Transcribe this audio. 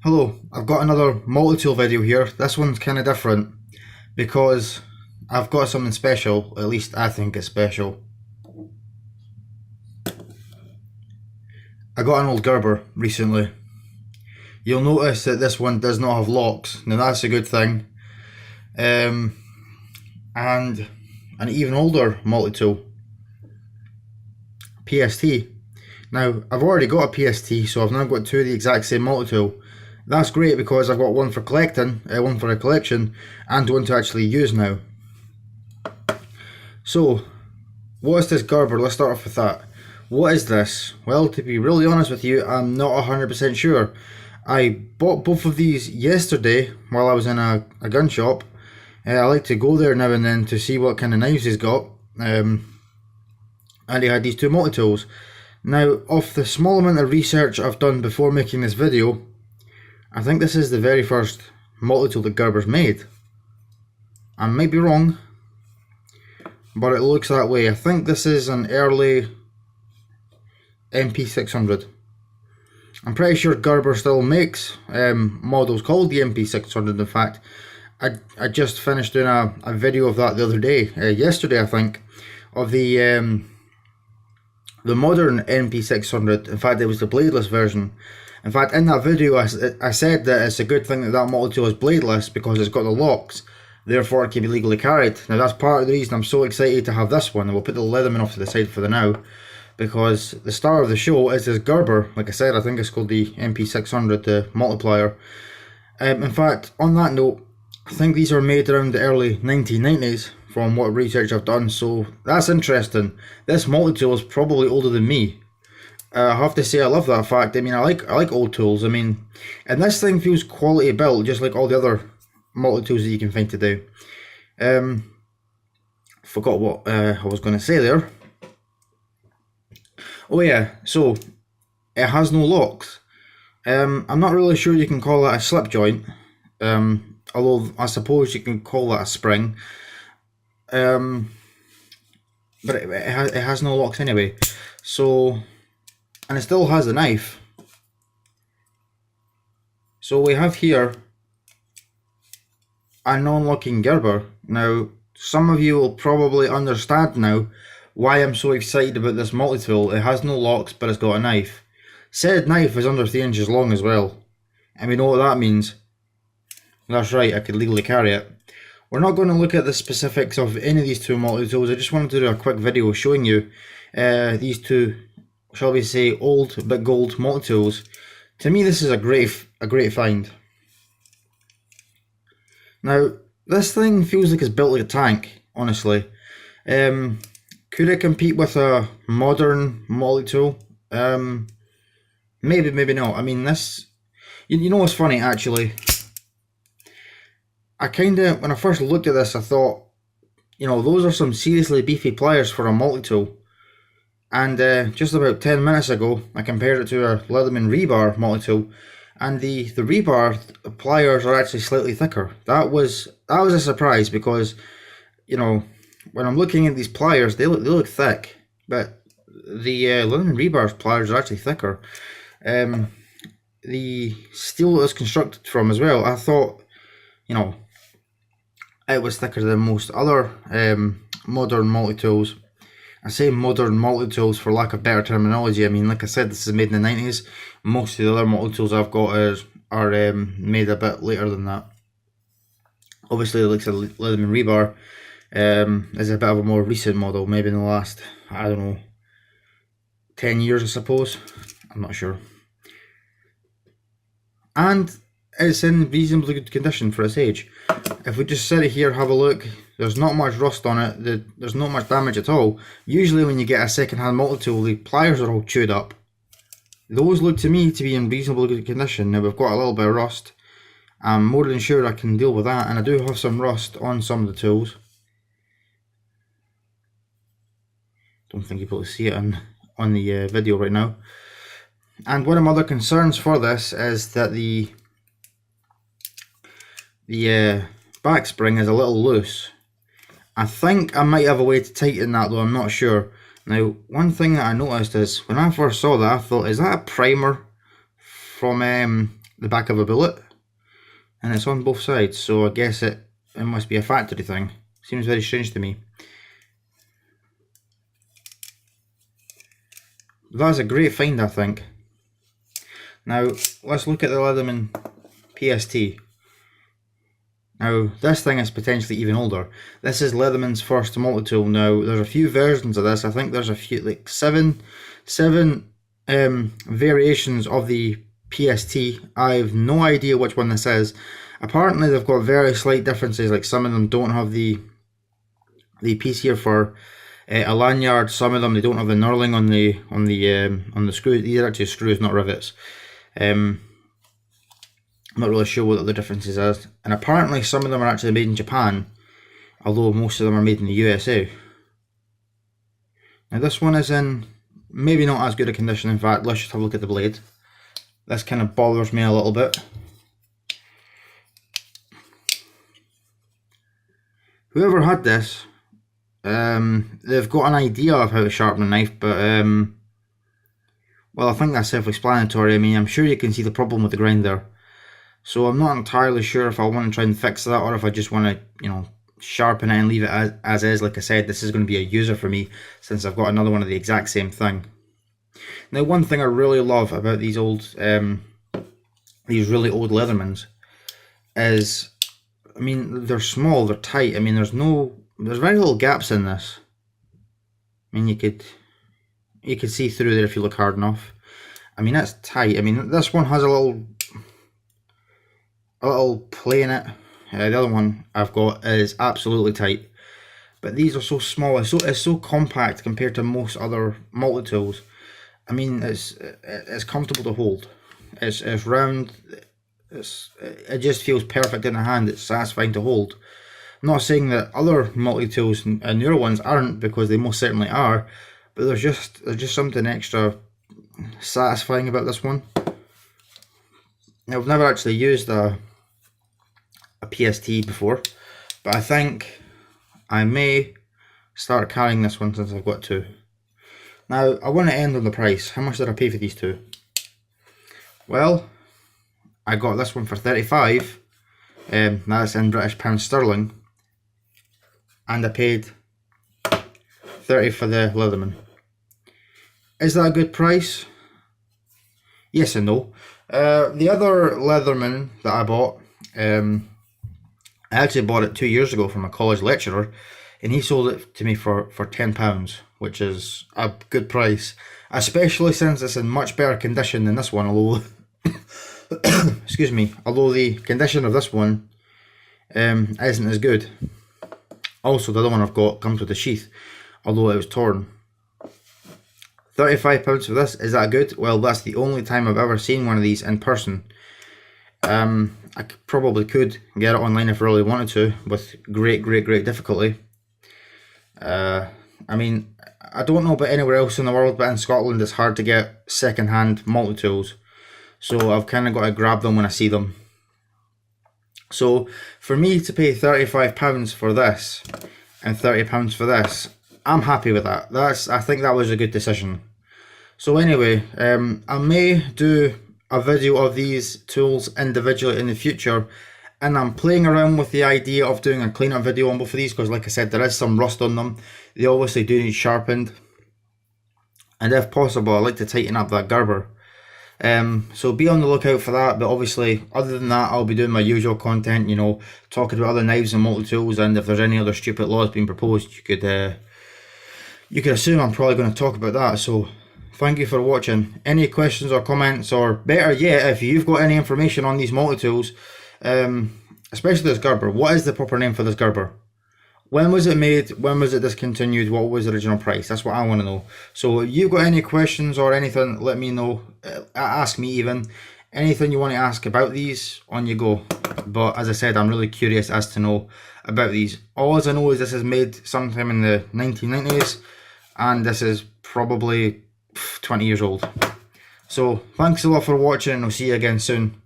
Hello, I've got another multi-tool video here. This one's kind of different because I've got something special, at least I think it's special. I got an old Gerber recently. You'll notice that this one does not have locks. Now that's a good thing. And an even older multi-tool, PST. Now I've already got a PST, so I've now got two of the exact same multi-tool. That's great because I've got one for collecting, one for a collection, and one to actually use now. So, what is this Gerber? Let's start off with that. What is this? Well, to be really honest with you, I'm not 100% sure. I bought both of these yesterday while I was in a gun shop. I like to go there now and then to see what kind of knives he's got. And he had these two multi-tools. Now, off the small amount of research I've done before making this video, I think this is the very first multi-tool that Gerber's made. I might be wrong, but it looks that way. I think this is an early MP600. I'm pretty sure Gerber still makes models called the MP600. In fact, I just finished doing a video of that the other day, yesterday I think, of the modern MP600. In fact, it was the bladeless version. In fact, in that video I said that it's a good thing that that multi-tool is bladeless because it's got the locks, therefore it can be legally carried. Now that's part of the reason I'm so excited to have this one, and we'll put the Leatherman off to the side for the now, because the star of the show is this Gerber. Like I said, I think it's called the MP600, the multiplier. In fact, on that note, I think these are made around the early 1990s from what research I've done, so that's interesting. This multi-tool is probably older than me. I have to say I love that fact. I mean, I like old tools. I mean, and this thing feels quality built, just like all the other multi-tools that you can find today. Forgot what I was going to say there. Oh yeah, so it has no locks. I'm not really sure you can call that a slip joint, although I suppose you can call that a spring. But it has no locks anyway. So, and it still has a knife. So we have here a non-locking Gerber. Now, some of you will probably understand now why I'm so excited about this multi-tool. It has no locks, but it's got a knife. Said knife is under 3 inches long as well. And we know what that means. That's right, I could legally carry it. We're not going to look at the specifics of any of these two multi-tools. I just wanted to do a quick video showing you these two, shall we say, old but gold multi-tools. To me, this is a great find. Now, this thing feels like it's built like a tank, honestly. Could it compete with a modern multi-tool? Maybe, maybe not. I mean, this, you know what's funny, actually? When I first looked at this, I thought, you know, those are some seriously beefy pliers for a multi-tool. And just about 10 minutes ago, I compared it to a Leatherman rebar multi-tool, and the rebar pliers are actually slightly thicker. That was a surprise because, you know, when I'm looking at these pliers, they look thick, but the Leatherman rebar pliers are actually thicker. The steel it was constructed from as well, I thought, you know, it was thicker than most other modern multi-tools. I say modern multi-tools for lack of better terminology. I mean, like I said, this is made in the 90s. Most of the other multi-tools I've got are made a bit later than that. Obviously, the likes of Leatherman rebar is a bit of a more recent model, maybe in the last, I don't know, 10 years I suppose. I'm not sure. And it's in reasonably good condition for its age. If we just sit here, have a look, there's not much rust on it, there's not much damage at all. Usually when you get a second-hand multi-tool, the pliers are all chewed up. Those look to me to be in reasonably good condition. Now we've got a little bit of rust. I'm more than sure I can deal with that, and I do have some rust on some of the tools. Don't think you'll be able to see it on the video right now. And one of my other concerns for this is that the back spring is a little loose. I think I might have a way to tighten that, though I'm not sure. Now, one thing that I noticed is when I first saw that, I thought, is that a primer from the back of a bullet, and it's on both sides, so I guess it must be a factory thing. Seems very strange to me. That's a great find, I think. Now, let's look at the Leatherman PST. Now, this thing is potentially even older. This is Leatherman's first multi-tool. Now, there's a few versions of this. I think there's a few, like seven variations of the PST. I have no idea which one this is. Apparently, they've got very slight differences. Like some of them don't have the piece here for a lanyard. Some of them they don't have the knurling on the screws. These are actually screws, not rivets. I'm not really sure what the differences is. And apparently, some of them are actually made in Japan, although most of them are made in the USA. Now, this one is in maybe not as good a condition. In fact, let's just have a look at the blade. This kind of bothers me a little bit. Whoever had this, they've got an idea of how to sharpen a knife, but well, I think that's self-explanatory. I mean, I'm sure you can see the problem with the grinder, so I'm not entirely sure if I want to try and fix that or if I just want to, you know, sharpen it and leave it as is. Like I said, this is going to be a user for me since I've got another one of the exact same thing. Now, one thing I really love about these really old Leathermans is, I mean, they're small, they're tight. I mean, there's very little gaps in this. I mean, you could see through there if you look hard enough. I mean, that's tight. I mean, this one has a little play in it. The other one I've got is absolutely tight. But these are so small. It's so compact compared to most other multi-tools. I mean, it's comfortable to hold. It's round. It just feels perfect in the hand. It's satisfying to hold. I'm not saying that other multi-tools and newer ones aren't, because they most certainly are, but there's just something extra satisfying about this one. Now, I've never actually used a PST before, but I think I may start carrying this one since I've got two. Now, I want to end on the price. How much did I pay for these two? Well, I got this one for 35, that's in British pounds sterling, and I paid 30 for the Leatherman. Is that a good price? Yes and no. The other Leatherman that I bought, I actually bought it 2 years ago from a college lecturer, and he sold it to me for £10, which is a good price, especially since it's in much better condition than this one, although excuse me, although the condition of this one isn't as good. Also, the other one I've got comes with a sheath, although it was torn. £35 for this, is that good? Well, that's the only time I've ever seen one of these in person. I probably could get it online if I really wanted to, with great difficulty. I mean, I don't know about anywhere else in the world, but in Scotland it's hard to get second-hand multi-tools, so I've kind of got to grab them when I see them. So for me to pay £35 for this and £30 for this, I'm happy with that. I think that was a good decision. So anyway, I may do a video of these tools individually in the future, and I'm playing around with the idea of doing a cleanup video on both of these, because like I said, there is some rust on them. They obviously do need sharpened, and if possible, I like to tighten up that Gerber. So be on the lookout for that. But obviously, other than that, I'll be doing my usual content, you know, talking about other knives and multi-tools, and if there's any other stupid laws being proposed, you could assume I'm probably going to talk about that. So thank you for watching. Any questions or comments, or better yet, if you've got any information on these multi-tools, especially this Gerber, what is the proper name for this Gerber? When was it made? When was it discontinued? What was the original price? That's what I want to know. So if you've got any questions or anything, let me know. Ask me even. Anything you want to ask about these, on you go. But as I said, I'm really curious as to know about these. All I know is this is made sometime in the 1990s, and this is probably 20 years old. So thanks a lot for watching, and I'll see you again soon.